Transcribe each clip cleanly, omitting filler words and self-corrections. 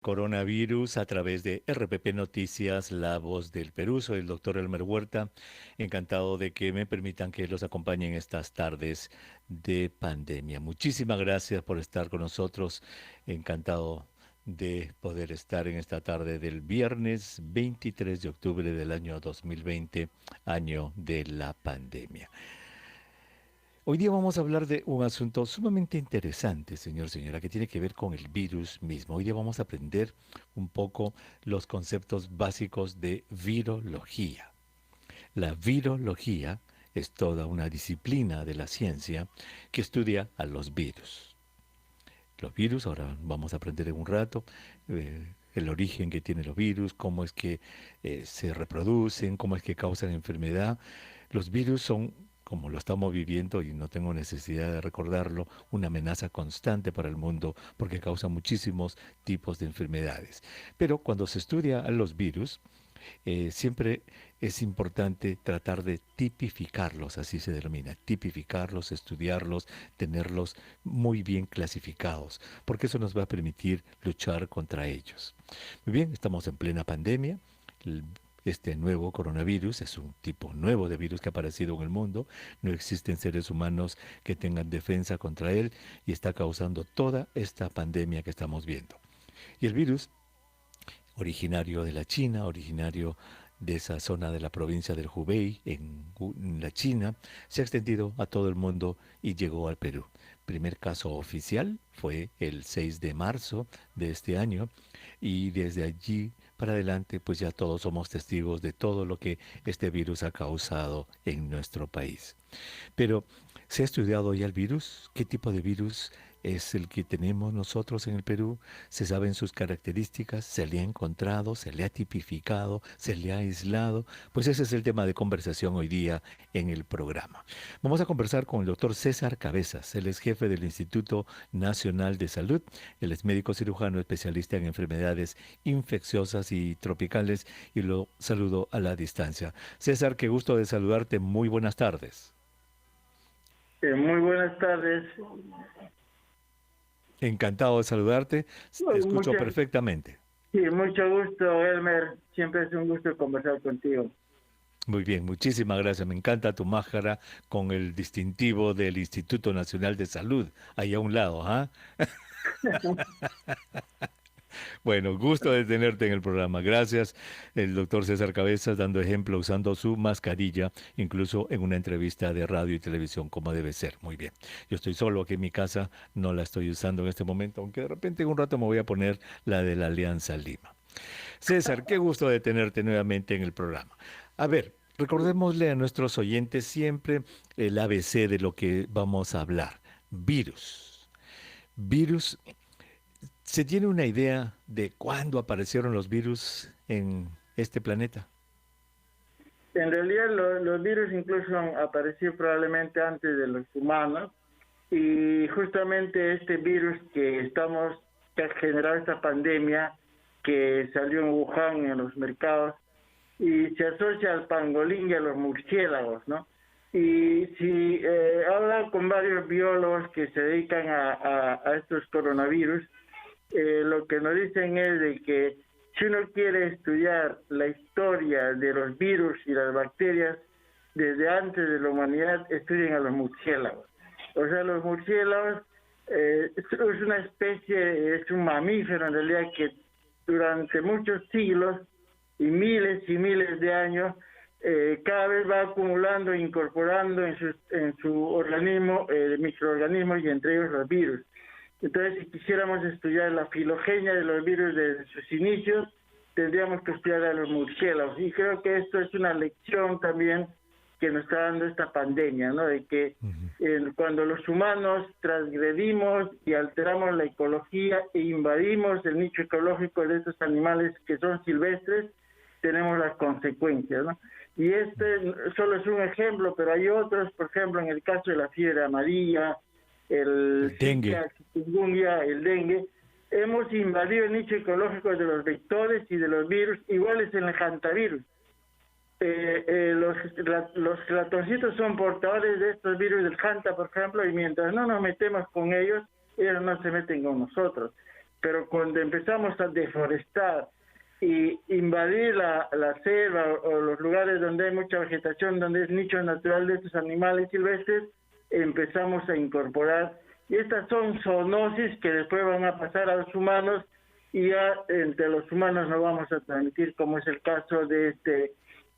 Coronavirus a través de RPP Noticias, La Voz del Perú. Soy el doctor Elmer Huerta. Encantado de que me permitan que los acompañe en estas tardes de pandemia. Muchísimas gracias por estar con nosotros. Encantado de poder estar en esta tarde del viernes 23 de octubre del año 2020, año de la pandemia. Hoy día vamos a hablar de un asunto sumamente interesante, señora, que tiene que ver con el virus mismo. Hoy día vamos a aprender un poco los conceptos básicos de virología. La virología es toda una disciplina de la ciencia que estudia a los virus. Los virus, ahora vamos a aprender en un rato, el origen que tienen los virus, cómo es que se reproducen, cómo es que causan enfermedad. Los virus son, como lo estamos viviendo, y no tengo necesidad de recordarlo, una amenaza constante para el mundo porque causan muchísimos tipos de enfermedades. Pero cuando se estudia a los virus, siempre es importante tratar de tipificarlos, así se denomina, tipificarlos, estudiarlos, tenerlos muy bien clasificados, porque eso nos va a permitir luchar contra ellos. Muy bien, estamos en plena pandemia. El- Este nuevo coronavirus es un tipo nuevo de virus que ha aparecido en el mundo. No existen seres humanos que tengan defensa contra él y está causando toda esta pandemia que estamos viendo. Y el virus originario de la China, originario de esa zona de la provincia del Hubei, en la China, se ha extendido a todo el mundo y llegó al Perú. Primer caso oficial fue el 6 de marzo de este año y desde allí para adelante pues ya todos somos testigos de todo lo que este virus ha causado en nuestro país. Pero, ¿se ha estudiado ya el virus? ¿Qué tipo de virus es el que tenemos nosotros en el Perú? ¿Se saben sus características? ¿Se le ha encontrado? ¿Se le ha tipificado? ¿Se le ha aislado? Pues ese es el tema de conversación hoy día en el programa. Vamos a conversar con el doctor César Cabezas. Él es jefe del Instituto Nacional de Salud. Él es médico cirujano especialista en enfermedades infecciosas y tropicales y lo saludo a la distancia. César, qué gusto de saludarte. Muy buenas tardes. Muy buenas tardes. Encantado de saludarte. Te escucho Muchas, perfectamente. sí, mucho gusto, Elmer. Siempre es un gusto conversar contigo. Muy bien, muchísimas gracias. Me encanta tu máscara con el distintivo del Instituto Nacional de Salud, ahí a un lado, ¿ah? Bueno, gusto de tenerte en el programa. Gracias, el doctor César Cabezas, dando ejemplo usando su mascarilla, incluso en una entrevista de radio y televisión, como debe ser. Muy bien. Yo estoy solo aquí en mi casa, no la estoy usando en este momento, aunque de repente en un rato me voy a poner la de la Alianza Lima. César, qué gusto de tenerte nuevamente en el programa. A ver, recordémosle a nuestros oyentes siempre el ABC de lo que vamos a hablar. Virus. Virus, ¿se tiene una idea de cuándo aparecieron los virus en este planeta? En realidad, los virus incluso han aparecido probablemente antes de los humanos, y justamente este virus que ha generado esta pandemia que salió en Wuhan en los mercados y se asocia al pangolín y a los murciélagos, ¿no? Y si habla con varios biólogos que se dedican a estos coronavirus, lo que nos dicen es de que si uno quiere estudiar la historia de los virus y las bacterias desde antes de la humanidad, estudien a los murciélagos. O sea, los murciélagos es una especie, es un mamífero en realidad que durante muchos siglos y miles de años cada vez va acumulando e incorporando en su organismo microorganismos y entre ellos los virus. Entonces, si quisiéramos estudiar la filogenia de los virus desde sus inicios, tendríamos que estudiar a los murciélagos. Y creo que esto es una lección también que nos está dando esta pandemia, ¿no? De que Ujú. cuando los humanos transgredimos y alteramos la ecología e invadimos el nicho ecológico de estos animales que son silvestres, tenemos las consecuencias, ¿no? Y este solo es un ejemplo, pero hay otros, por ejemplo, en el caso de la fiebre amarilla, el El dengue. Zika, el chikungunya, el dengue, hemos invadido el nicho ecológico de los vectores y de los virus, iguales en el hantavirus. Los ratoncitos son portadores de estos virus del hanta, por ejemplo, y mientras no nos metemos con ellos, ellos no se meten con nosotros. pero cuando empezamos a deforestar y invadir la selva o los lugares donde hay mucha vegetación, donde es nicho natural de estos animales silvestres, empezamos a incorporar. Y estas son zoonosis que después van a pasar a los humanos y ya entre los humanos no vamos a transmitir, como es el caso de este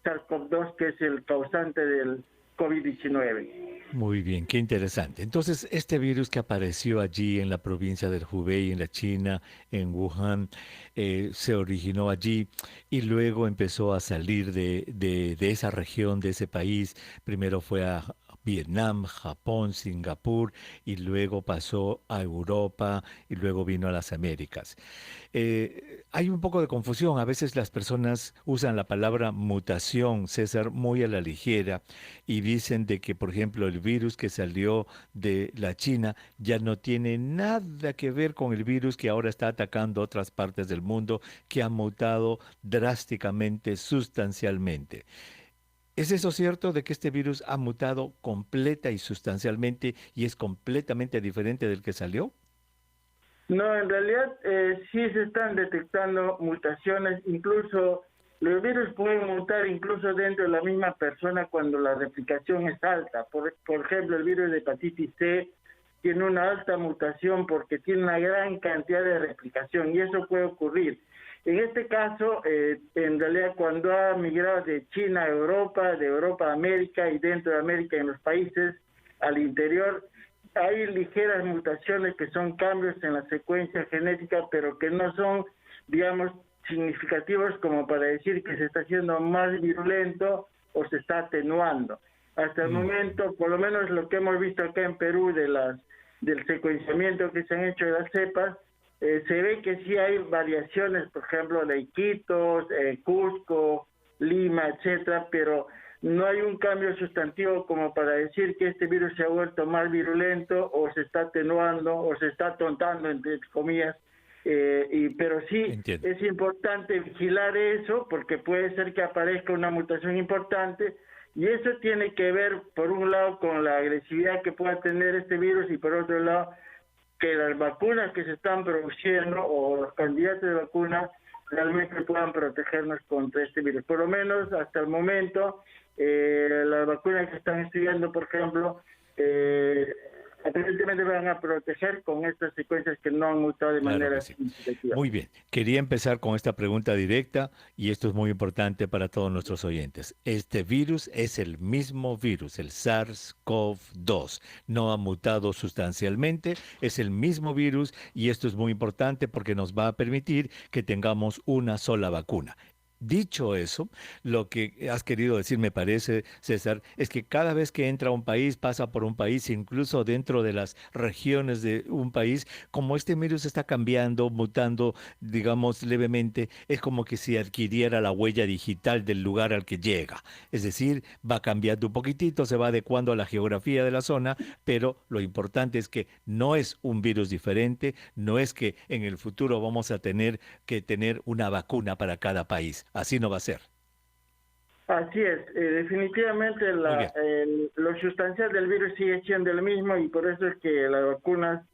SARS-CoV-2, que es el causante del COVID-19. Muy bien, qué interesante. Entonces, este virus que apareció allí en la provincia del Hubei, en la China, en Wuhan, se originó allí y luego empezó a salir de esa región, de ese país. Primero fue a Vietnam, Japón, Singapur y luego pasó a Europa y luego vino a las Américas. Hay un poco de confusión. A veces las personas usan la palabra mutación, César, muy a la ligera y dicen de que, por ejemplo, el virus que salió de la China ya no tiene nada que ver con el virus que ahora está atacando otras partes del mundo, que ha mutado drásticamente, sustancialmente. ¿Es eso cierto de que este virus ha mutado completa y sustancialmente y es completamente diferente del que salió? No, en realidad sí se están detectando mutaciones, incluso los virus pueden mutar incluso dentro de la misma persona cuando la replicación es alta. Por ejemplo, el virus de hepatitis C tiene una alta mutación porque tiene una gran cantidad de replicación y eso puede ocurrir. En este caso, en realidad cuando ha migrado de China a Europa, de Europa a América y dentro de América en los países al interior, hay ligeras mutaciones que son cambios en la secuencia genética, pero que no son, digamos, significativos como para decir que se está haciendo más virulento o se está atenuando. Hasta el momento, por lo menos lo que hemos visto acá en Perú del secuenciamiento que se han hecho de las cepas, se ve que sí hay variaciones, por ejemplo, de Iquitos, Cusco, Lima, etcétera, pero no hay un cambio sustantivo como para decir que este virus se ha vuelto más virulento o se está atenuando o se está atontando, entre comillas. Pero sí Entiendo. es importante vigilar eso porque puede ser que aparezca una mutación importante y eso tiene que ver, por un lado, con la agresividad que pueda tener este virus y por otro lado, que las vacunas que se están produciendo o los candidatos de vacunas realmente puedan protegernos contra este virus. Por lo menos hasta el momento, las vacunas que están estudiando, por ejemplo, aparentemente van a proteger con estas secuencias que no han mutado de Claro que manera sí. significativa. Muy bien. Quería empezar con esta pregunta directa y esto es muy importante para todos nuestros oyentes. Este virus es el mismo virus, el SARS-CoV-2. No ha mutado sustancialmente, es el mismo virus y esto es muy importante porque nos va a permitir que tengamos una sola vacuna. Dicho eso, lo que has querido decir, me parece, César, es que cada vez que entra a un país, pasa por un país, incluso dentro de las regiones de un país, como este virus está cambiando, mutando, digamos, levemente, es como que si adquiriera la huella digital del lugar al que llega. Es decir, va cambiando un poquitito, se va adecuando a la geografía de la zona, pero lo importante es que no es un virus diferente, no es que en el futuro vamos a tener que tener una vacuna para cada país. Así no va a ser. Así es, definitivamente Muy bien. lo sustancial del virus sigue siendo el mismo y por eso es que las vacunas,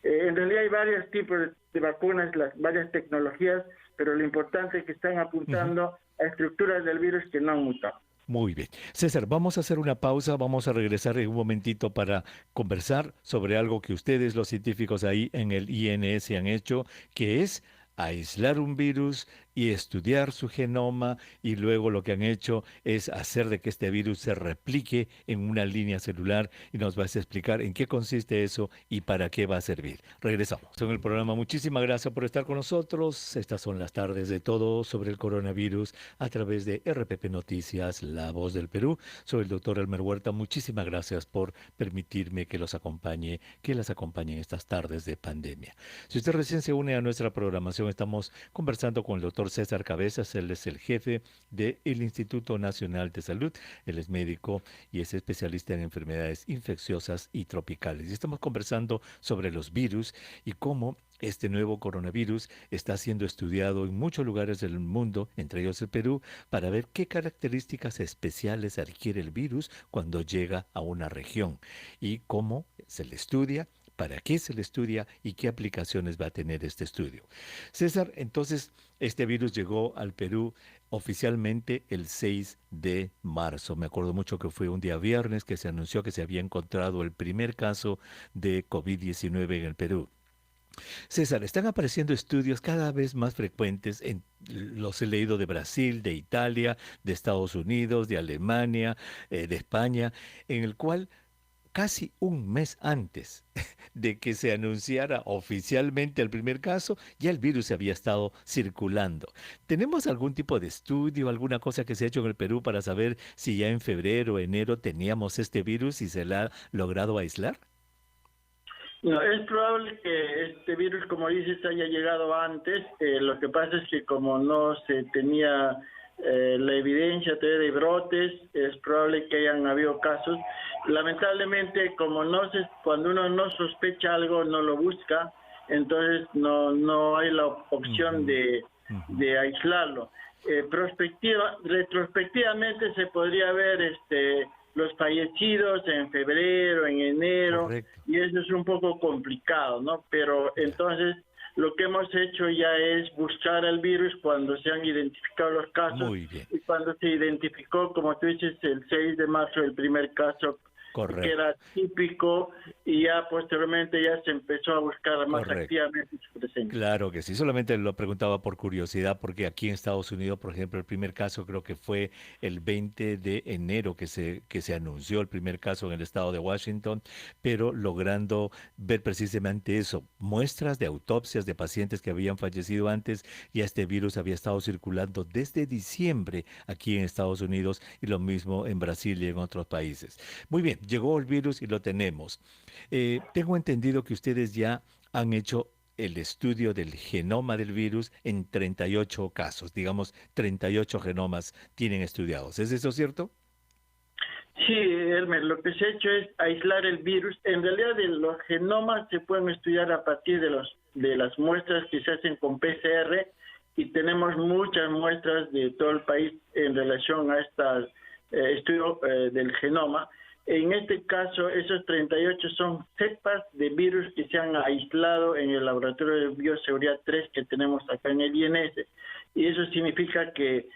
en realidad hay varios tipos de vacunas, las varias tecnologías, pero lo importante es que están Ujú. apuntando a estructuras del virus que no han mutado. Muy bien. César, vamos a hacer una pausa, vamos a regresar en un momentito para conversar sobre algo que ustedes, los científicos ahí en el INS, han hecho, que es aislar un virus y estudiar su genoma y luego lo que han hecho es hacer de que este virus se replique en una línea celular y nos vas a explicar en qué consiste eso y para qué va a servir. Regresamos en el programa. Muchísimas gracias por estar con nosotros. Estas son las tardes de todo sobre el coronavirus a través de RPP Noticias, La Voz del Perú. Soy el doctor Elmer Huerta. Muchísimas gracias por permitirme que los acompañe, que las acompañe en estas tardes de pandemia. Si usted recién se une a nuestra programación, estamos conversando con el doctor César Cabezas. Él es el jefe del Instituto Nacional de Salud. Él es médico y es especialista en enfermedades infecciosas y tropicales. Y estamos conversando sobre los virus y cómo este nuevo coronavirus está siendo estudiado en muchos lugares del mundo, entre ellos el Perú, para ver qué características especiales adquiere el virus cuando llega a una región y cómo se le estudia para qué se le estudia y qué aplicaciones va a tener este estudio. César, entonces, este virus llegó al Perú oficialmente el 6 de marzo. Me acuerdo mucho que fue un día viernes que se anunció que se había encontrado el primer caso de COVID-19 en el Perú. César, están apareciendo estudios cada vez más frecuentes, los he leído de Brasil, de Italia, de Estados Unidos, de Alemania, de España, en el cual casi un mes antes de que se anunciara oficialmente el primer caso, ya el virus se había estado circulando. ¿Tenemos algún tipo de estudio, alguna cosa que se ha hecho en el Perú para saber si ya en febrero o enero teníamos este virus y se la ha logrado aislar? No, es probable que este virus, como dices, haya llegado antes. Lo que pasa es que como no se tenía la evidencia todavía de brotes, es probable que hayan habido casos. Lamentablemente, como cuando uno no sospecha algo, no lo busca, entonces no hay la opción Ujú, ujú. de aislarlo. Retrospectivamente se podría ver los fallecidos en febrero, en enero, Correcto. y eso es un poco complicado, ¿no? Pero Ya. entonces lo que hemos hecho ya es buscar el virus cuando se han identificado los casos, Muy bien. y cuando se identificó, como tú dices, el 6 de marzo el primer caso que Correcto. era típico, y ya posteriormente ya se empezó a buscar más Correcto. activamente su presencia. Claro que sí, solamente lo preguntaba por curiosidad, porque aquí en Estados Unidos, por ejemplo, el primer caso creo que fue el 20 de enero que se anunció el primer caso en el estado de Washington, pero logrando ver precisamente eso, muestras de autopsias de pacientes que habían fallecido antes, y este virus había estado circulando desde diciembre aquí en Estados Unidos y lo mismo en Brasil y en otros países. Muy bien, llegó el virus y lo tenemos. Tengo entendido que ustedes ya han hecho el estudio del genoma del virus en 38 casos, digamos 38 genomas tienen estudiados. ¿Es eso cierto? Sí, Elmer, lo que se ha hecho es aislar el virus. En realidad, de los genomas se pueden estudiar a partir de las muestras que se hacen con PCR, y tenemos muchas muestras de todo el país en relación a este estudio del genoma. En este caso, esos 38 son cepas de virus que se han aislado en el laboratorio de bioseguridad 3 que tenemos acá en el INS, y eso significa que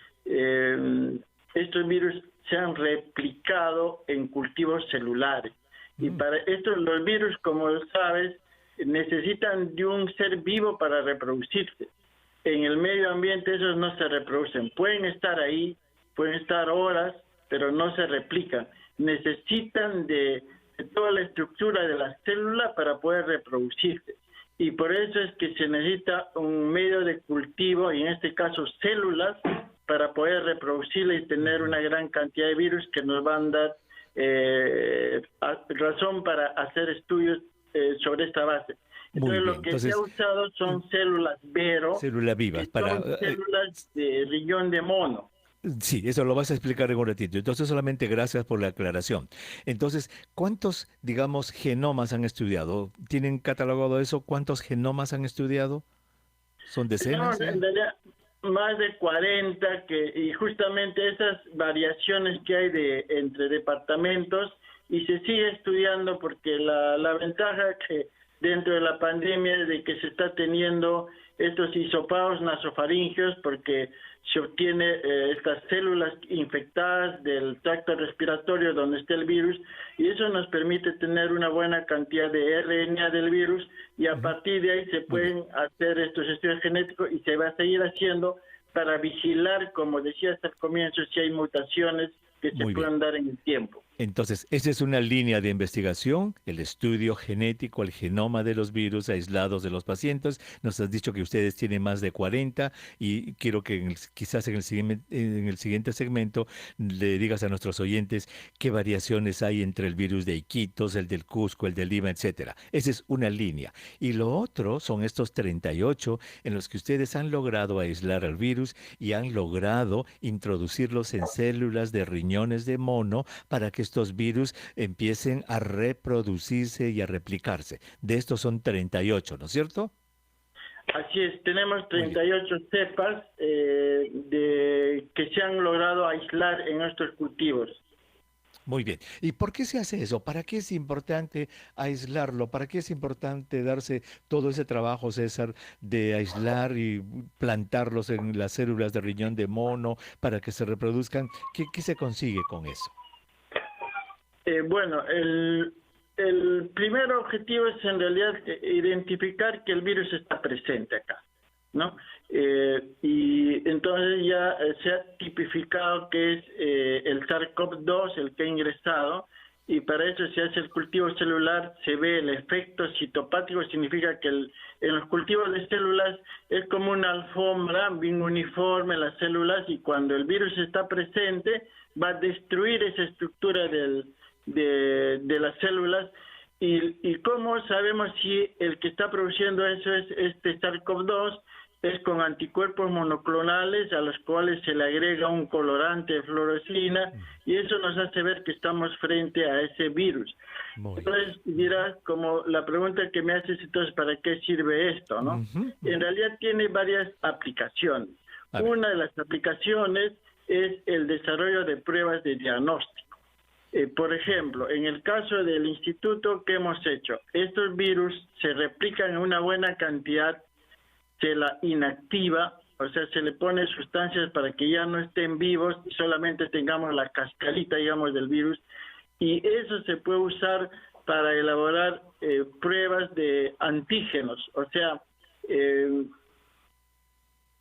estos virus se han replicado en cultivos celulares. Y Mm, para esto, los virus, como sabes, necesitan de un ser vivo para reproducirse. En el medio ambiente esos no se reproducen. Pueden estar ahí, pueden estar horas, pero no se replican. Necesitan de toda la estructura de la célula para poder reproducirse. Y por eso es que se necesita un medio de cultivo, y en este caso células, para poder reproducirla y tener ujú. una gran cantidad de virus que nos van a dar razón para hacer estudios sobre esta base. Muy Entonces, bien. lo que se ha Entonces, usado son células Vero, células vivas que para... son células de riñón de mono. sí, eso lo vas a explicar en un ratito. Entonces, solamente gracias por la aclaración. Entonces, ¿cuántos, digamos, genomas han estudiado? ¿Tienen catalogado eso? ¿Cuántos genomas han estudiado? ¿Son decenas Tenemos ya? en realidad más de 40 y justamente esas variaciones que hay entre departamentos, y se sigue estudiando porque la ventaja que dentro de la pandemia es de que se está teniendo estos hisopados nasofaringeos, porque se obtiene estas células infectadas del tracto respiratorio donde está el virus, y eso nos permite tener una buena cantidad de RNA del virus, y a Ujú. partir de ahí se Muy bien. pueden hacer estos estudios genéticos, y se va a seguir haciendo para vigilar, como decía hasta el comienzo, si hay mutaciones que se Muy bien. puedan dar en el tiempo. Entonces, esa es una línea de investigación, el estudio genético, el genoma de los virus aislados de los pacientes. Nos has dicho que ustedes tienen más de 40 y quiero que quizás en el siguiente segmento le digas a nuestros oyentes qué variaciones hay entre el virus de Iquitos, el del Cusco, el de Lima, etcétera. Esa es una línea. Y lo otro son estos 38 en los que ustedes han logrado aislar al virus y han logrado introducirlos en células de riñones de mono para que estos virus empiecen a reproducirse y a replicarse. De estos son 38, ¿no es cierto? Así es, tenemos Muy bien. 38 cepas que se han logrado aislar en nuestros cultivos. Muy bien. ¿Y por qué se hace eso? ¿Para qué es importante aislarlo? ¿Para qué es importante darse todo ese trabajo, César, de aislar y plantarlos en las células de riñón de mono para que se reproduzcan? ¿Qué se consigue con eso? Bueno, el primer objetivo es en realidad identificar que el virus está presente acá, ¿no? Y entonces ya se ha tipificado que es el SARS-CoV-2 el que ha ingresado, y para eso se hace el cultivo celular, se ve el efecto citopático, significa que en los cultivos de células es como una alfombra bien uniforme las células, y cuando el virus está presente va a destruir esa estructura de las células. ¿Y cómo sabemos si el que está produciendo eso es este SARS-CoV-2? Es con anticuerpos monoclonales a los cuales se le agrega un colorante de fluorescina, y eso nos hace ver que estamos frente a ese virus. Muy Entonces dirás, como la pregunta que me haces, entonces, ¿para qué sirve esto, no? bien. En realidad tiene varias aplicaciones. A ver. Una de las aplicaciones es el desarrollo de pruebas de diagnóstico. Por ejemplo, en el caso del instituto, ¿qué hemos hecho? Estos virus se replican en una buena cantidad, se la inactiva, o sea, se le pone sustancias para que ya no estén vivos y solamente tengamos la cascarita, digamos, del virus, y eso se puede usar para elaborar pruebas de antígenos, o sea,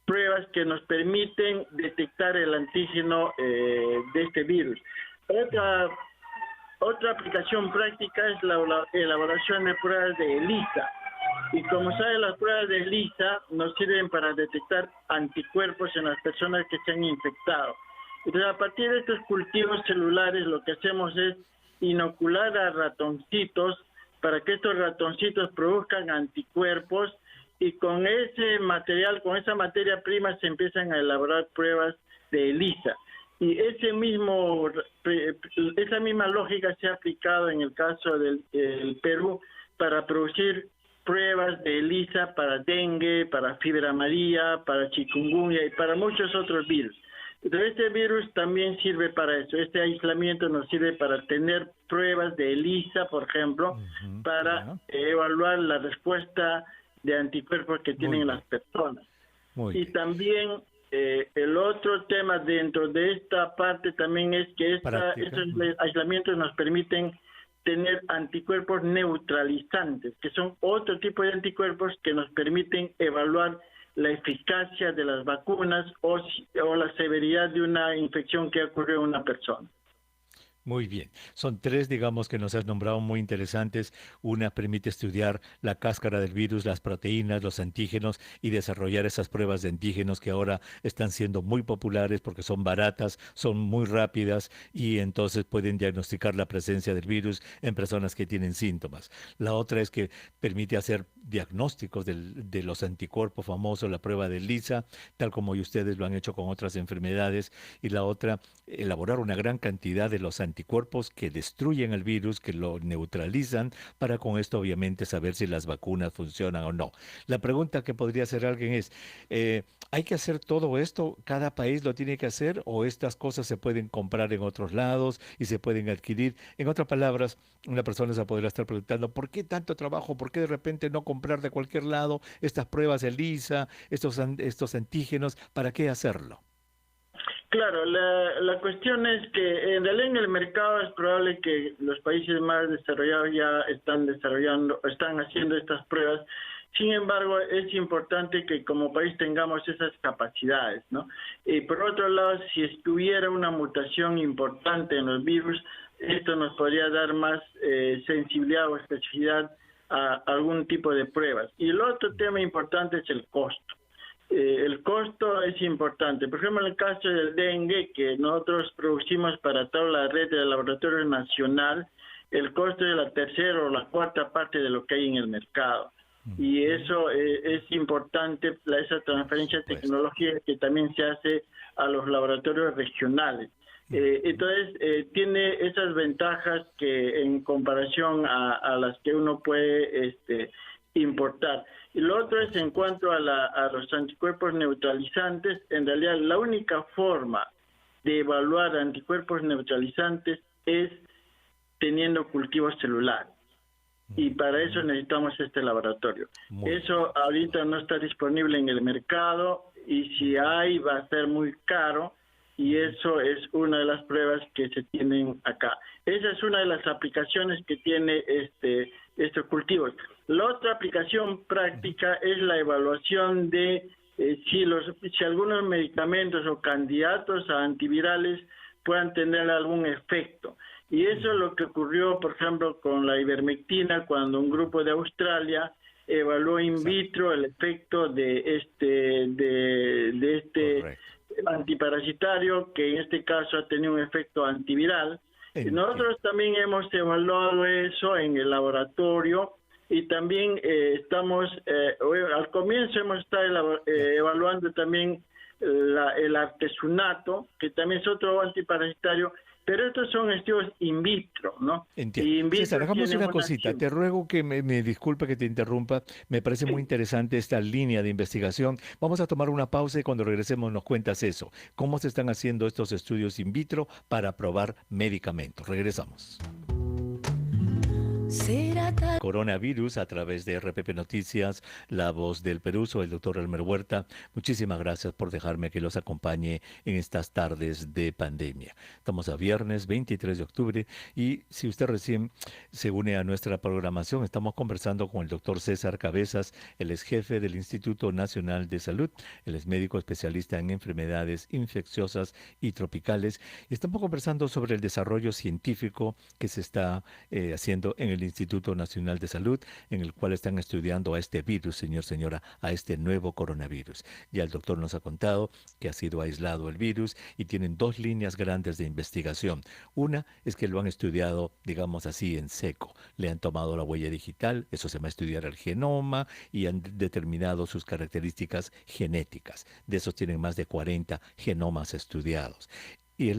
pruebas que nos permiten detectar el antígeno de este virus. Otra aplicación práctica es la elaboración de pruebas de ELISA. Y como saben, las pruebas de ELISA nos sirven para detectar anticuerpos en las personas que se han infectado. Entonces, a partir de estos cultivos celulares, lo que hacemos es inocular a ratoncitos para que estos ratoncitos produzcan anticuerpos, y con ese material, con esa materia prima, se empiezan a elaborar pruebas de ELISA. Y esa misma lógica se ha aplicado en el caso del Perú para producir pruebas de ELISA para dengue, para fiebre amarilla, para chikungunya y para muchos otros virus. Entonces, este virus también sirve para eso. Este aislamiento nos sirve para tener pruebas de ELISA, por ejemplo, para evaluar la respuesta de anticuerpos que tienen las personas. Y también el otro tema dentro de esta parte también es que estos aislamientos nos permiten tener anticuerpos neutralizantes, que son otro tipo de anticuerpos que nos permiten evaluar la eficacia de las vacunas o la severidad de una infección que ocurrió en una persona. Muy bien. Son tres, digamos, que nos has nombrado muy interesantes. Una permite estudiar la cáscara del virus, las proteínas, los antígenos y desarrollar esas pruebas de antígenos que ahora están siendo muy populares porque son baratas, son muy rápidas y entonces pueden diagnosticar la presencia del virus en personas que tienen síntomas. La otra es que permite hacer diagnósticos de los anticuerpos famosos, la prueba de ELISA, tal como ustedes lo han hecho con otras enfermedades. Y la otra, elaborar una gran cantidad de los anticuerpos que destruyen el virus, que lo neutralizan, para con esto obviamente saber si las vacunas funcionan o no. La pregunta que podría hacer alguien es, ¿hay que hacer todo esto? ¿Cada país lo tiene que hacer o estas cosas se pueden comprar en otros lados y se pueden adquirir? En otras palabras, una persona se podría estar preguntando, ¿por qué tanto trabajo? ¿Por qué de repente no comprar de cualquier lado estas pruebas ELISA, estos antígenos? ¿Para qué hacerlo? Claro, la cuestión es que en realidad en el mercado es probable que los países más desarrollados ya están haciendo estas pruebas. Sin embargo, es importante que como país tengamos esas capacidades, ¿no? Y por otro lado, si estuviera una mutación importante en los virus, esto nos podría dar más sensibilidad o especificidad a algún tipo de pruebas. Y el otro tema importante es el costo. El costo es importante. Por ejemplo, en el caso del dengue, que nosotros producimos para toda la red del laboratorio nacional, el costo es la tercera o la cuarta parte de lo que hay en el mercado. Y eso es importante, esa transferencia de tecnología que también se hace a los laboratorios regionales. Entonces, tiene esas ventajas que en comparación a las que uno puede importar. Y lo otro es en cuanto a los anticuerpos neutralizantes. En realidad, la única forma de evaluar anticuerpos neutralizantes es teniendo cultivos celulares. Y para eso necesitamos este laboratorio. Eso ahorita no está disponible en el mercado y si hay va a ser muy caro y eso es una de las pruebas que se tienen acá. Esa es una de las aplicaciones que tiene estos cultivos. La otra aplicación práctica es la evaluación de si algunos medicamentos o candidatos a antivirales puedan tener algún efecto. Y eso es lo que ocurrió, por ejemplo, con la ivermectina, cuando un grupo de Australia evaluó in vitro el efecto de este antiparasitario, que en este caso ha tenido un efecto antiviral. Nosotros también hemos evaluado eso en el laboratorio y también al comienzo hemos estado evaluando también el artesunato, que también es otro antiparasitario, pero estos son estudios in vitro, ¿no? Entiendo. César, hagamos una cosita. Te ruego que me disculpe que te interrumpa. Me parece muy interesante esta línea de investigación. Vamos a tomar una pausa y cuando regresemos nos cuentas eso. ¿Cómo se están haciendo estos estudios in vitro para probar medicamentos? Regresamos. Coronavirus a través de RPP Noticias, La Voz del Perú, soy el doctor Elmer Huerta. Muchísimas gracias por dejarme que los acompañe en estas tardes de pandemia. Estamos a viernes 23 de octubre y si usted recién se une a nuestra programación, estamos conversando con el doctor César Cabezas, él es jefe del Instituto Nacional de Salud, él es médico especialista en enfermedades infecciosas y tropicales y estamos conversando sobre el desarrollo científico que se está haciendo en el Instituto Nacional de Salud, en el cual están estudiando a este virus, señora, a este nuevo coronavirus. Ya el doctor nos ha contado que ha sido aislado el virus y tienen dos líneas grandes de investigación. Una es que lo han estudiado, digamos así, en seco. Le han tomado la huella digital, eso se va a estudiar el genoma y han determinado sus características genéticas. De esos tienen más de 40 genomas estudiados. Y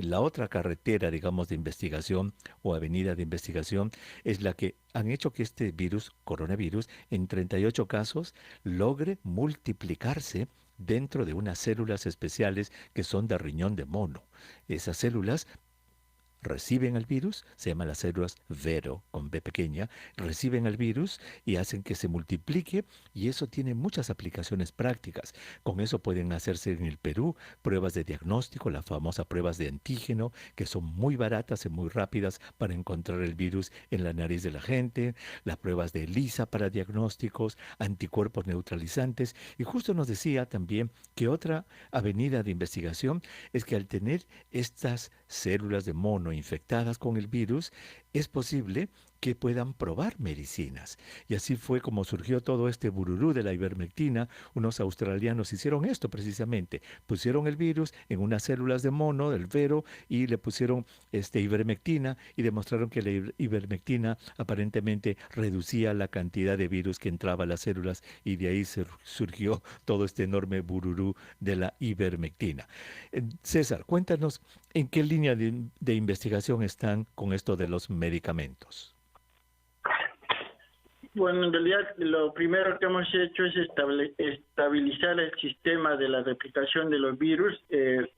la otra carretera, digamos, de investigación o avenida de investigación es la que han hecho que este virus, coronavirus, en 38 casos logre multiplicarse dentro de unas células especiales que son de riñón de mono. Esas células reciben el virus, se llaman las células Vero, con B pequeña, reciben el virus y hacen que se multiplique y eso tiene muchas aplicaciones prácticas. Con eso pueden hacerse en el Perú pruebas de diagnóstico, las famosas pruebas de antígeno, que son muy baratas y muy rápidas para encontrar el virus en la nariz de la gente, las pruebas de ELISA para diagnósticos, anticuerpos neutralizantes y justo nos decía también que otra avenida de investigación es que al tener estas células de mono infectadas con el virus, es posible que puedan probar medicinas. Y así fue como surgió todo este bururú de la ivermectina. Unos australianos hicieron esto precisamente. Pusieron el virus en unas células de mono, del Vero, y le pusieron ivermectina y demostraron que la ivermectina aparentemente reducía la cantidad de virus que entraba a las células y de ahí surgió todo este enorme bururú de la ivermectina. César, cuéntanos en qué línea de investigación están con esto de los medicamentos. Bueno, en realidad lo primero que hemos hecho es estabilizar el sistema de la replicación de los virus.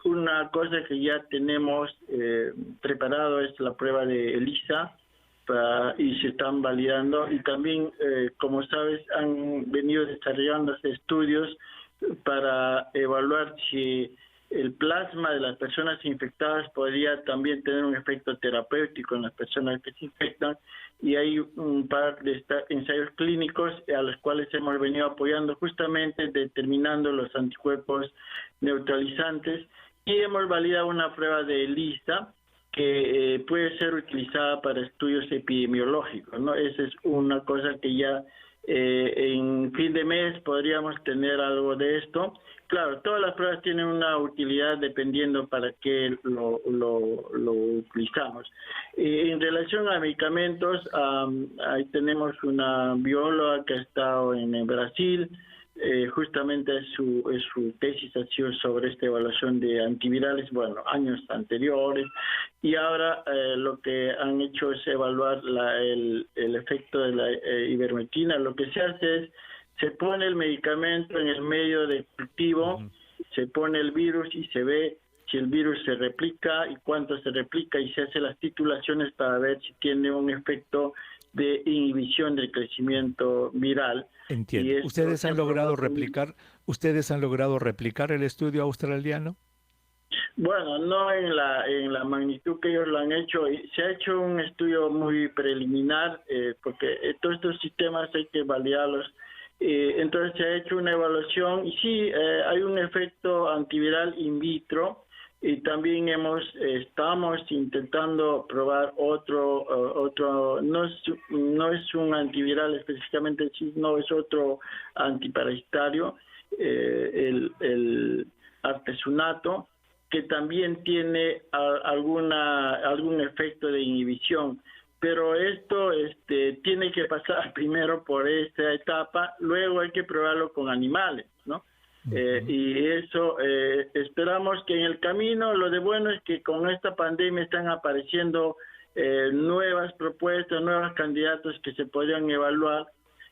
Una cosa que ya tenemos preparado es la prueba de ELISA y se están validando. Y también, como sabes, han venido desarrollándose estudios para evaluar si el plasma de las personas infectadas podría también tener un efecto terapéutico en las personas que se infectan y hay un par de ensayos clínicos a los cuales hemos venido apoyando justamente determinando los anticuerpos neutralizantes y hemos validado una prueba de ELISA que puede ser utilizada para estudios epidemiológicos, ¿no? Esa es una cosa que ya en fin de mes podríamos tener algo de esto. Claro, todas las pruebas tienen una utilidad dependiendo para qué lo utilizamos. En relación a medicamentos, ahí tenemos una bióloga que ha estado en Brasil, justamente su tesis ha sido sobre esta evaluación de antivirales, bueno, años anteriores, y ahora lo que han hecho es evaluar el efecto de la ivermectina. Lo que se hace es se pone el medicamento en el medio de cultivo, se pone el virus y se ve si el virus se replica y cuánto se replica, y se hace las titulaciones para ver si tiene un efecto de inhibición del crecimiento viral. Entiendo. Y esto se ha probado ¿Ustedes han logrado replicar el estudio australiano? bueno, no en la magnitud que ellos lo han hecho. Se ha hecho un estudio muy preliminar, porque todos estos sistemas hay que validarlos. Entonces se ha hecho una evaluación y sí, hay un efecto antiviral in vitro, y también estamos intentando probar otro, no es un antiviral específicamente, no es otro antiparasitario, el artesunato, que también tiene algún efecto de inhibición. Pero esto tiene que pasar primero por esta etapa, luego hay que probarlo con animales, ¿no? Y eso esperamos que en el camino. Lo de bueno es que con esta pandemia están apareciendo nuevas propuestas, nuevos candidatos que se podrían evaluar.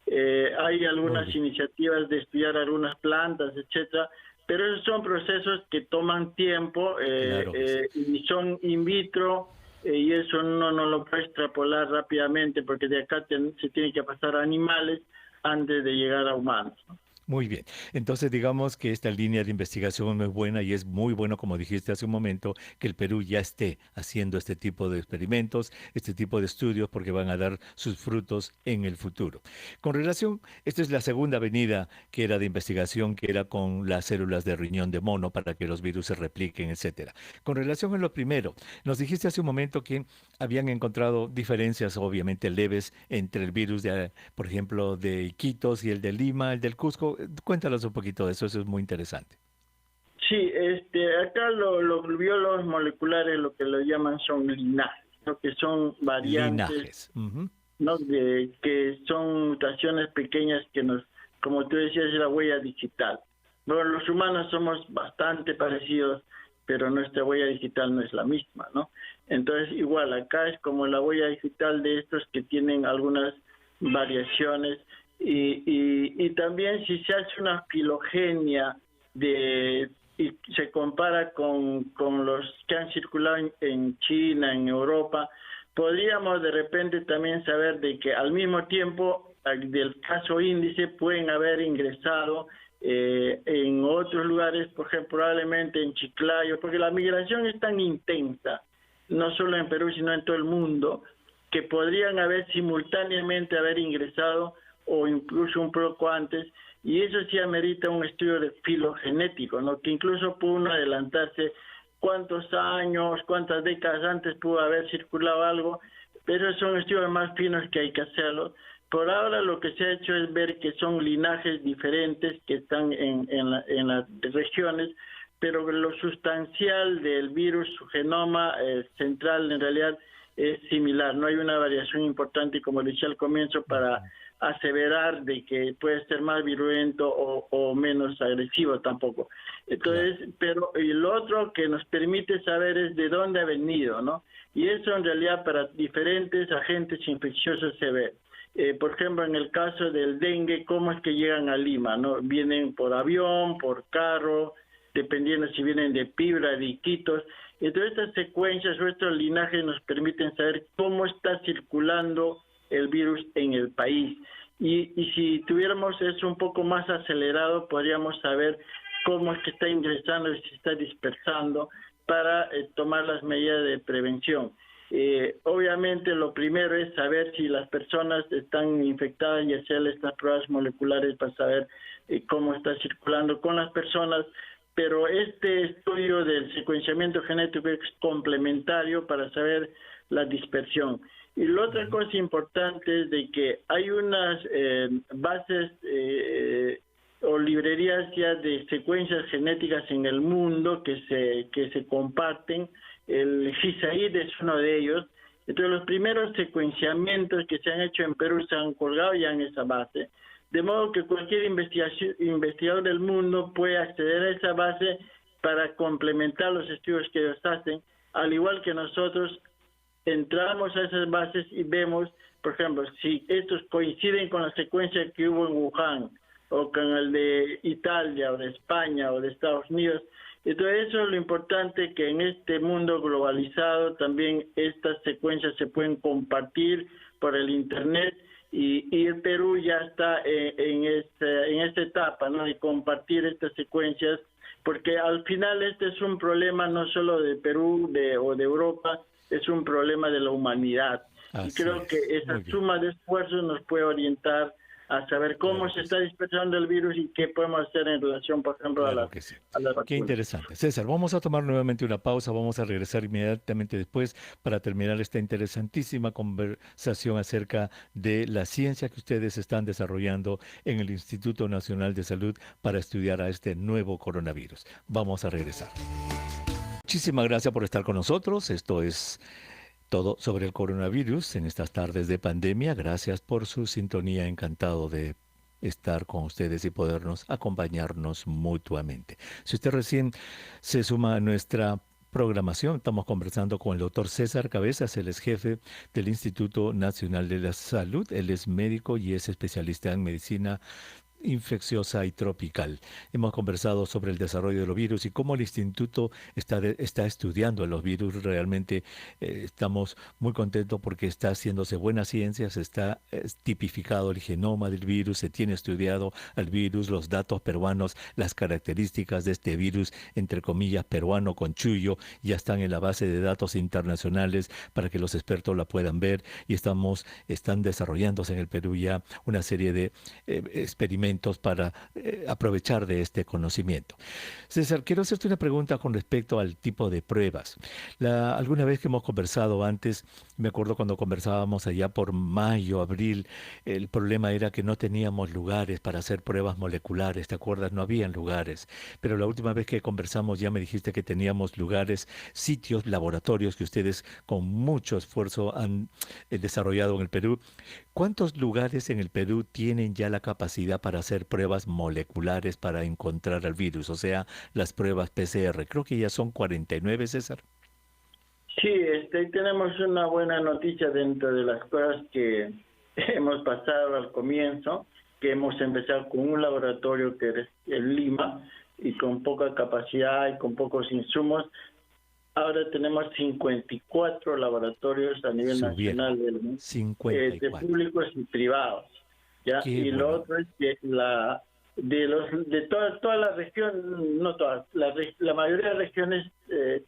Hay algunas iniciativas de estudiar algunas plantas, etcétera, pero esos son procesos que toman tiempo, Claro que sí. y son in vitro, y eso no lo puede extrapolar rápidamente, porque de acá se tiene que pasar a animales antes de llegar a humanos, ¿no? Muy bien. Entonces, digamos que esta línea de investigación es buena y es muy bueno, como dijiste hace un momento, que el Perú ya esté haciendo este tipo de experimentos, este tipo de estudios, porque van a dar sus frutos en el futuro. Con relación, esta es la segunda avenida que era de investigación, que era con las células de riñón de mono para que los virus se repliquen, etcétera. Con relación a lo primero, nos dijiste hace un momento que habían encontrado diferencias, obviamente leves, entre el virus de, por ejemplo, de Iquitos y el de Lima, el del Cusco. Cuéntanos un poquito de eso, eso es muy interesante. Sí, acá los biólogos moleculares lo que lo llaman son linajes, ¿no? Que son variantes, Linajes. Ujú. ¿no? Que son mutaciones pequeñas que como tú decías, es la huella digital. Bueno, los humanos somos bastante parecidos, pero nuestra huella digital no es la misma, ¿no? Entonces, igual, acá es como la huella digital de estos que tienen algunas variaciones, y también si se hace una filogenia y se compara con los que han circulado en China, en Europa, podríamos de repente también saber de que al mismo tiempo del caso índice pueden haber ingresado en otros lugares, por ejemplo, probablemente en Chiclayo, porque la migración es tan intensa, no solo en Perú, sino en todo el mundo, que podrían simultáneamente haber ingresado o incluso un poco antes, y eso sí amerita un estudio de filogenético, ¿no? Que incluso pudo uno adelantarse cuántos años, cuántas décadas antes pudo haber circulado algo, pero son estudios más finos que hay que hacerlo. Por ahora lo que se ha hecho es ver que son linajes diferentes que están en las regiones, pero lo sustancial del virus, su genoma central en realidad es similar, no hay una variación importante, como decía al comienzo, para aseverar de que puede ser más virulento o menos agresivo tampoco. Entonces, pero y lo otro que nos permite saber es de dónde ha venido, ¿no? Y eso en realidad para diferentes agentes infecciosos se ve. Por ejemplo, en el caso del dengue, ¿cómo es que llegan a Lima, no? Vienen por avión, por carro, dependiendo si vienen de Piura, de Iquitos. Entonces, estas secuencias o estos linajes nos permiten saber cómo está circulando el virus en el país. Y si tuviéramos eso un poco más acelerado, podríamos saber cómo es que está ingresando y se está dispersando para tomar las medidas de prevención. Obviamente lo primero es saber si las personas están infectadas y hacer estas pruebas moleculares para saber cómo está circulando con las personas, pero este estudio del secuenciamiento genético es complementario para saber la dispersión. Y la otra cosa importante es de que hay unas bases o librerías ya de secuencias genéticas en el mundo que se comparten. El GISAID es uno de ellos. Entonces los primeros secuenciamientos que se han hecho en Perú se han colgado ya en esa base. De modo que cualquier investigador del mundo puede acceder a esa base para complementar los estudios que ellos hacen, al igual que nosotros entramos a esas bases y vemos, por ejemplo, si estos coinciden con la secuencia que hubo en Wuhan o con el de Italia o de España o de Estados Unidos. Entonces eso es lo importante, que en este mundo globalizado también estas secuencias se pueden compartir por el Internet y el Perú ya está en esta etapa, ¿no?, de compartir estas secuencias, porque al final este es un problema no solo de Perú o de Europa, es un problema de la humanidad. Y creo que esa suma de esfuerzos nos puede orientar a saber cómo se está dispersando el virus y qué podemos hacer en relación, por ejemplo, a la vacuna. Qué interesante. César, vamos a tomar nuevamente una pausa, vamos a regresar inmediatamente después para terminar esta interesantísima conversación acerca de la ciencia que ustedes están desarrollando en el Instituto Nacional de Salud para estudiar a este nuevo coronavirus. Vamos a regresar. Muchísimas gracias por estar con nosotros. Esto es todo sobre el coronavirus en estas tardes de pandemia. Gracias por su sintonía. Encantado de estar con ustedes y podernos acompañarnos mutuamente. Si usted recién se suma a nuestra programación, estamos conversando con el doctor César Cabezas. Él es jefe del Instituto Nacional de la Salud. Él es médico y es especialista en medicina infecciosa y tropical. Hemos conversado sobre el desarrollo de los virus y cómo el instituto está estudiando los virus. Realmente estamos muy contentos porque está haciéndose buena ciencia, se está tipificado el genoma del virus, se tiene estudiado al virus, los datos peruanos, las características de este virus, entre comillas, peruano conchullo, ya están en la base de datos internacionales para que los expertos la puedan ver y están desarrollándose en el Perú ya una serie de experimentos para aprovechar de este conocimiento. César, quiero hacerte una pregunta con respecto al tipo de pruebas. Alguna vez que hemos conversado antes, me acuerdo cuando conversábamos allá por mayo, abril, el problema era que no teníamos lugares para hacer pruebas moleculares, ¿te acuerdas? No habían lugares. Pero la última vez que conversamos ya me dijiste que teníamos lugares, sitios, laboratorios que ustedes con mucho esfuerzo han desarrollado en el Perú. ¿Cuántos lugares en el Perú tienen ya la capacidad para hacer pruebas moleculares para encontrar al virus? O sea, las pruebas PCR. Creo que ya son 49, César. Sí, tenemos una buena noticia dentro de las cosas que hemos pasado al comienzo, que hemos empezado con un laboratorio que es en Lima y con poca capacidad y con pocos insumos. Ahora tenemos 54 laboratorios a nivel nacional de públicos y privados. ¿Ya? Y lo otro es que toda la región, no todas, la mayoría de regiones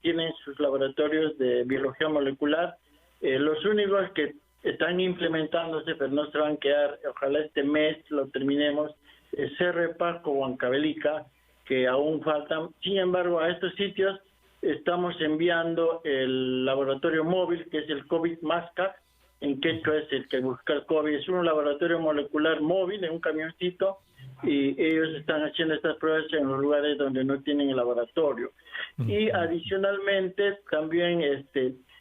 tienen sus laboratorios de biología molecular. Los únicos que están implementándose, pero no se van a quedar, ojalá este mes lo terminemos, es Cerro Pasco, Huancavelica, que aún faltan. Sin embargo, a estos sitios estamos enviando el laboratorio móvil, que es el COVID-MASCA, en quechua es el que busca el COVID. Es un laboratorio molecular móvil en un camioncito y ellos están haciendo estas pruebas en los lugares donde no tienen el laboratorio. Y adicionalmente también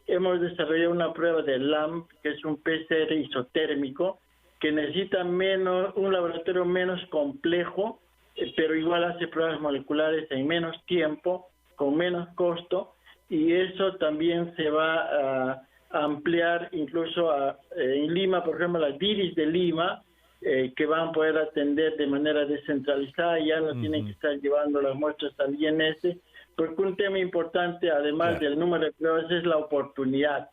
hemos desarrollado una prueba de LAMP, que es un PCR isotérmico, que necesita un laboratorio menos complejo, pero igual hace pruebas moleculares en menos tiempo, con menos costo, y eso también se va a ampliar incluso en Lima, por ejemplo, las DIRIS de Lima, que van a poder atender de manera descentralizada, ya no tienen que estar llevando las muestras al INS, porque un tema importante, además del número de pruebas, es la oportunidad,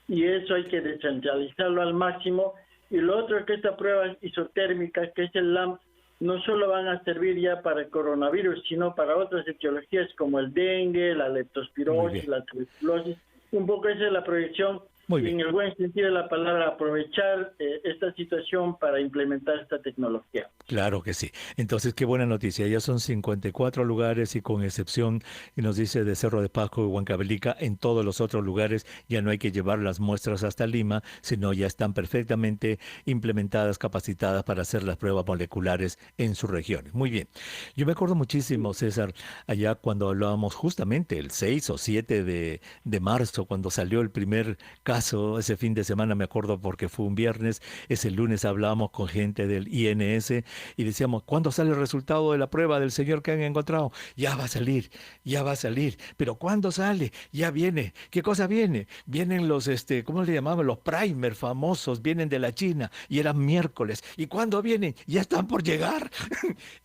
y eso hay que descentralizarlo al máximo. Y lo otro es que esta prueba isotérmica, que es el LAMP, no solo van a servir ya para el coronavirus, sino para otras etiologías como el dengue, la leptospirosis, la tuberculosis. Un poco esa es la proyección, en el buen sentido de la palabra, aprovechar esta situación para implementar esta tecnología. Claro que sí. Entonces, qué buena noticia. Ya son 54 lugares y con excepción, y nos dice, de Cerro de Pasco y Huancavelica, en todos los otros lugares ya no hay que llevar las muestras hasta Lima, sino ya están perfectamente implementadas, capacitadas para hacer las pruebas moleculares en sus regiones. Muy bien. Yo me acuerdo muchísimo, César, allá cuando hablábamos justamente el 6 o 7 de marzo, cuando salió el primer caso caso ese fin de semana, me acuerdo porque fue un viernes, ese lunes hablábamos con gente del INS y decíamos, ¿cuándo sale el resultado de la prueba del señor que han encontrado? Ya va a salir, ya va a salir. Pero ¿cuándo sale? Ya viene. ¿Qué cosa viene? Vienen los, ¿cómo le llamaban? Los primer famosos, vienen de la China y eran miércoles. ¿Y cuándo vienen? Ya están por llegar.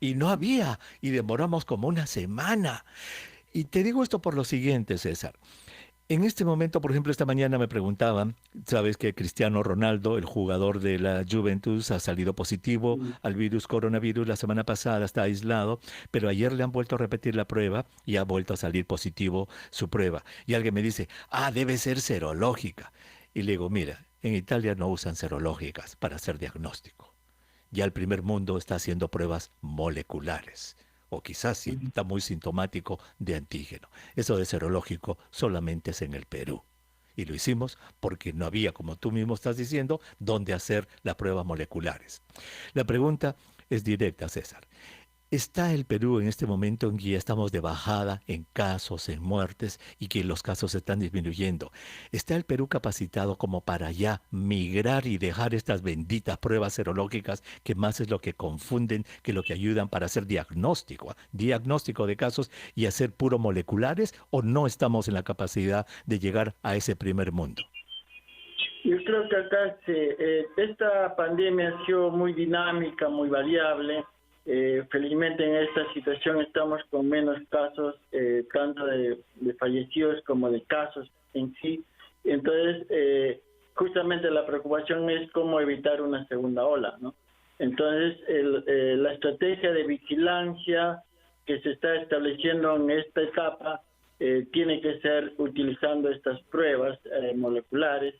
Y no había, y demoramos como una semana. Y te digo esto por lo siguiente, César. En este momento, por ejemplo, esta mañana me preguntaban, sabes que Cristiano Ronaldo, el jugador de la Juventus, ha salido positivo Mm. al virus coronavirus la semana pasada, está aislado, pero ayer le han vuelto a repetir la prueba y ha vuelto a salir positivo su prueba. Y alguien me dice, debe ser serológica. Y le digo, mira, en Italia no usan serológicas para hacer diagnóstico. Ya el primer mundo está haciendo pruebas moleculares. O quizás si está muy sintomático de antígeno. Eso de serológico solamente es en el Perú. Y lo hicimos porque no había, como tú mismo estás diciendo, dónde hacer las pruebas moleculares. La pregunta es directa, César. ¿Está el Perú en este momento en que ya estamos de bajada en casos, en muertes y que los casos están disminuyendo? ¿Está el Perú capacitado como para ya migrar y dejar estas benditas pruebas serológicas que más es lo que confunden que lo que ayudan para hacer diagnóstico de casos y hacer puro moleculares? ¿O no estamos en la capacidad de llegar a ese primer mundo? Yo creo que acá esta pandemia ha sido muy dinámica, muy variable. Felizmente en esta situación estamos con menos casos, tanto de fallecidos como de casos en sí. Entonces, justamente la preocupación es cómo evitar una segunda ola, ¿no? Entonces, la estrategia de vigilancia que se está estableciendo en esta etapa tiene que ser utilizando estas pruebas moleculares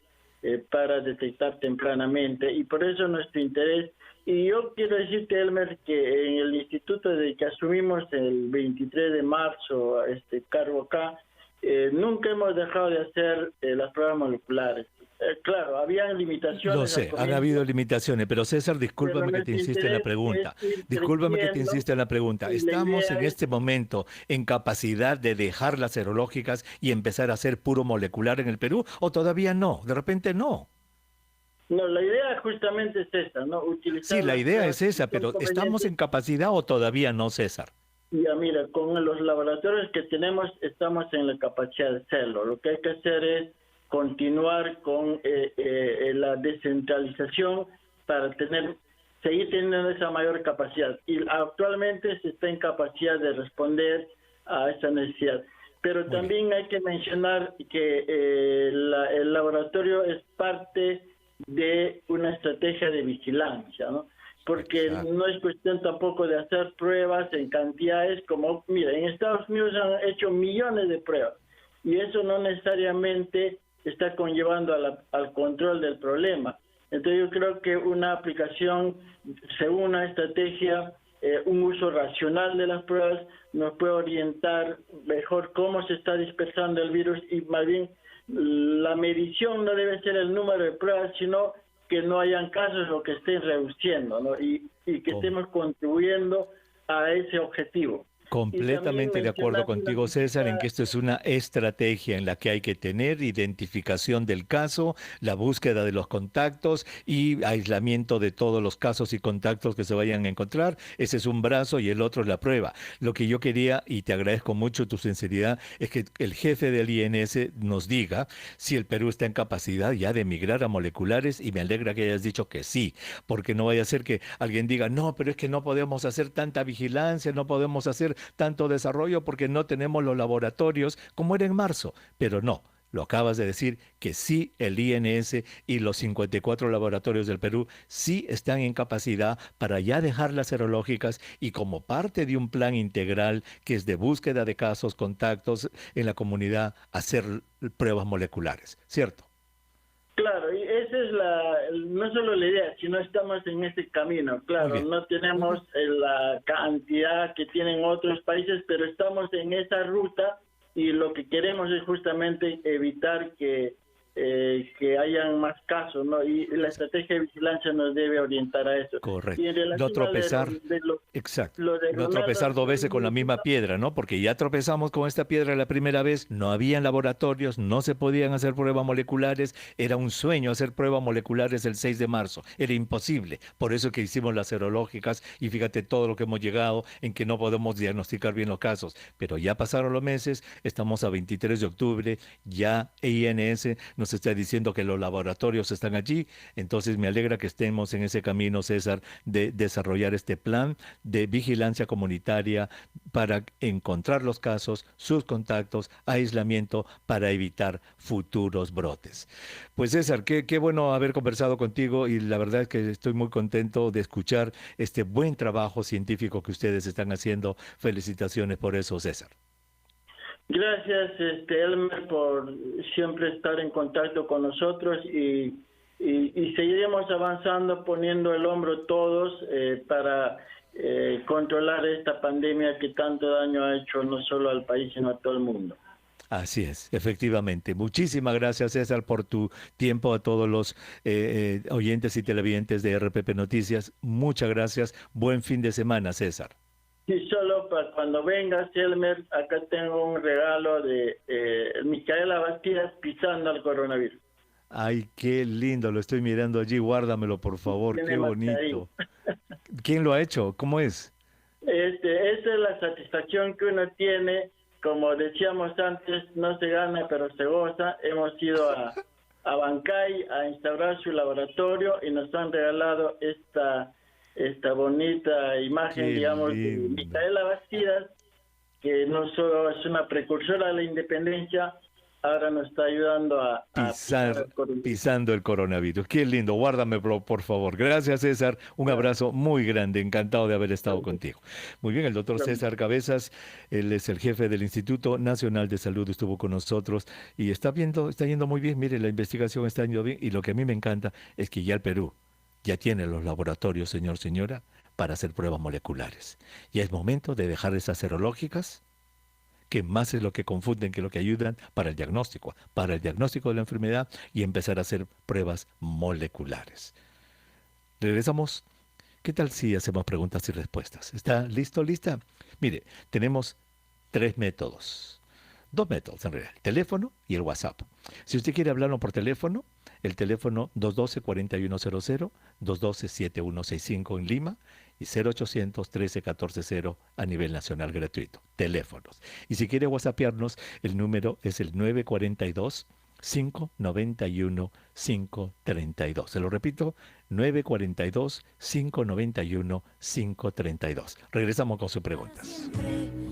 para detectar tempranamente, y por eso nuestro interés. Y yo quiero decirte, Elmer, que en el instituto desde que asumimos el 23 de marzo este cargo acá, nunca hemos dejado de hacer las pruebas moleculares. Claro, habían limitaciones. Lo sé, han habido limitaciones, pero César, Pero discúlpame que te nuestro insiste en la interés pregunta. es ir Discúlpame que te creciendo, insiste en la pregunta. y la ¿Estamos idea en es... este momento en capacidad de dejar las serológicas y empezar a hacer puro molecular en el Perú? ¿O todavía no? De repente no. No, la idea justamente es esta, ¿no? Sí, Utilizar la las idea pruebas es que esa, son pero ¿estamos convenientes. en capacidad o todavía no, César? Ya, mira, con los laboratorios que tenemos estamos en la capacidad de hacerlo. Lo que hay que hacer es continuar con la descentralización para seguir teniendo esa mayor capacidad. Y actualmente se está en capacidad de responder a esa necesidad. Pero Muy bien. también hay que mencionar que el laboratorio es parte de una estrategia de vigilancia, ¿no? Porque Exacto. no es cuestión tampoco de hacer pruebas en cantidades como, mira, en Estados Unidos han hecho millones de pruebas y eso no necesariamente está conllevando al control del problema. Entonces yo creo que una aplicación según una estrategia, un uso racional de las pruebas nos puede orientar mejor cómo se está dispersando el virus, y más bien la medición no debe ser el número de pruebas, sino que no hayan casos o que estén reduciendo, ¿no? Y que Com- estemos contribuyendo a ese objetivo. Y también Completamente de acuerdo mencionaste la contigo, César, en que necesidad. esto es una estrategia en la que hay que tener identificación del caso, la búsqueda de los contactos y aislamiento de todos los casos y contactos que se vayan a encontrar. Ese es un brazo y el otro es la prueba. Lo que yo quería, y te agradezco mucho tu sinceridad, es que el jefe del INS nos diga si el Perú está en capacidad ya de migrar a moleculares, y me alegra que hayas dicho que sí, porque no vaya a ser que alguien diga, no, pero es que no podemos hacer tanta vigilancia, no podemos hacer tanto desarrollo porque no tenemos los laboratorios como era en marzo. Pero no, lo acabas de decir que sí, el INS y los 54 laboratorios del Perú sí están en capacidad para ya dejar las serológicas, y como parte de un plan integral que es de búsqueda de casos, contactos en la comunidad, hacer pruebas moleculares, ¿cierto? Claro, y esa es no solo la idea, sino estamos en ese camino. Muy Claro, bien, no muy tenemos bien. la cantidad que tienen otros países, pero estamos en esa ruta, y lo que queremos es justamente evitar que que hayan más casos, ¿no? Y la estrategia de vigilancia nos debe orientar a eso. Correcto. Y en No relación tropezar, exacto. lo de No tropezar Ronaldo, dos veces con la misma piedra, ¿no? Porque ya tropezamos con esta piedra la primera vez, no habían laboratorios, no se podían hacer pruebas moleculares, era un sueño hacer pruebas moleculares el 6 de marzo, era imposible. Por eso que hicimos las serológicas y fíjate todo lo que hemos llegado en que no podemos diagnosticar bien los casos. Pero ya pasaron los meses, estamos a 23 de octubre, ya INS nos está diciendo que los laboratorios están allí, entonces me alegra que estemos en ese camino, César, de desarrollar este plan de vigilancia comunitaria para encontrar los casos, sus contactos, aislamiento para evitar futuros brotes. Pues César, qué bueno haber conversado contigo y la verdad es que estoy muy contento de escuchar este buen trabajo científico que ustedes están haciendo. Felicitaciones por eso, César. Gracias, Elmer, por siempre estar en contacto con nosotros y seguiremos avanzando, poniendo el hombro todos para controlar esta pandemia que tanto daño ha hecho no solo al país, sino a todo el mundo. Así es, efectivamente. Muchísimas gracias, César, por tu tiempo, a todos los oyentes y televidentes de RPP Noticias. Muchas gracias. Buen fin de semana, César. Y solo para cuando vengas, Elmer, acá tengo un regalo de Micaela Bastidas pisando al coronavirus. Ay, qué lindo, lo estoy mirando allí. Guárdamelo, por favor. Tiene Qué bonito. ¿Quién lo ha hecho? ¿Cómo es? Esa es la satisfacción que uno tiene. Como decíamos antes, no se gana, pero se goza. Hemos ido a Bancay a instaurar su laboratorio y nos han regalado esta bonita imagen, Qué digamos, lindo. de Micaela Bastidas, que no solo es una precursora de la independencia, ahora nos está ayudando a pisar el coronavirus. Pisando el coronavirus. Qué lindo, guárdamelo, por favor. Gracias, César. Un abrazo muy grande. Encantado de haber estado contigo. Muy bien, el doctor César Cabezas, él es el jefe del Instituto Nacional de Salud, estuvo con nosotros y está yendo muy bien. Mire, la investigación está yendo bien y lo que a mí me encanta es que ya el Perú ya tiene los laboratorios, señora, para hacer pruebas moleculares. Ya es momento de dejar esas serológicas que más es lo que confunden que lo que ayudan para el diagnóstico de la enfermedad y empezar a hacer pruebas moleculares. Regresamos. ¿Qué tal si hacemos preguntas y respuestas? ¿Está listo, lista? Mire, tenemos dos métodos en realidad, el teléfono y el WhatsApp. Si usted quiere hablarlo por teléfono, el teléfono 212-4100, 212-7165 en Lima y 0800-13-14-0 a nivel nacional gratuito. Teléfonos. Y si quiere whatsappearnos, el número es el 942-591-532. Se lo repito, 942-591-532. Regresamos con sus preguntas.